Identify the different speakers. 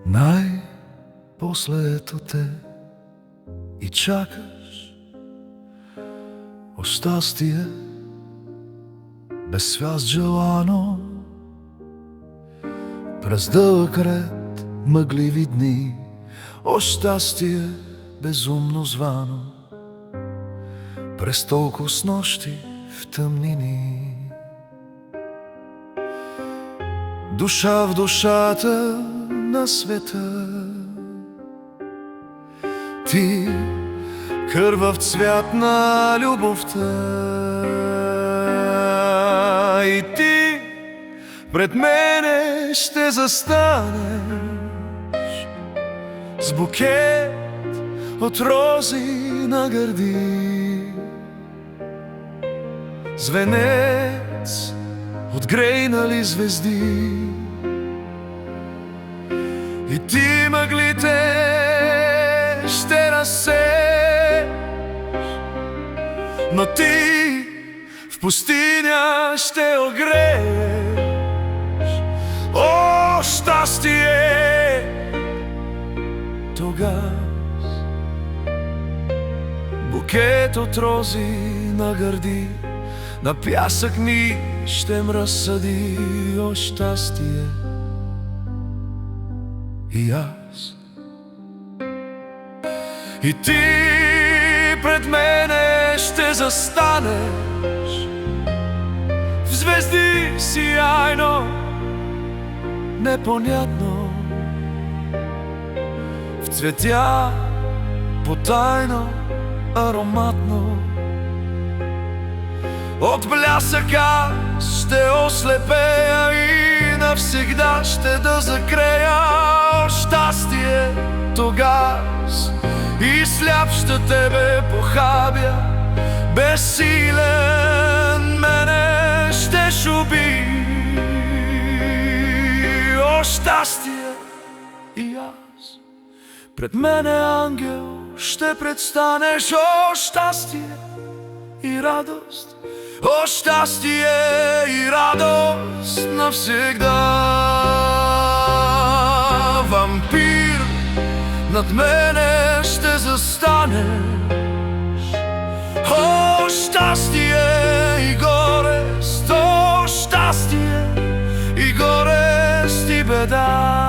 Speaker 1: Най-после ето те и чакаш о щастие, без свяст желано, през дълъг ред мъгливи дни, о щастие безумно звано, през толкова с нощи в тъмнини. Душа в душата на света, ти кървав цвят на любовта, и ти пред мене ще застанеш с букет от рози на гърди, с венец от грейнали звезди. И ти мъглите ще разсееш, но ти в пустиня ще огрееш. О, щастие! Тогаз букет от рози на гърди, на пясък ми ще м разсъди. О, щастие! И аз, и ти пред мене ще застанеш в звезди сияйно, непонятно, в цветя потайно, ароматно. От блясъка ще ослепея и навсегда ще да закрея. О, щастие! Тогаз и сляп ще тебе похабя, безсилен мене ще шуби. О, щастие! И аз пред мене ангел ще предстанеш. О, щастие и радост! О, щастие и радост навсегда. Вампир над мене ще застанеш. О, щастие и горест! О, щастие и горест и беда.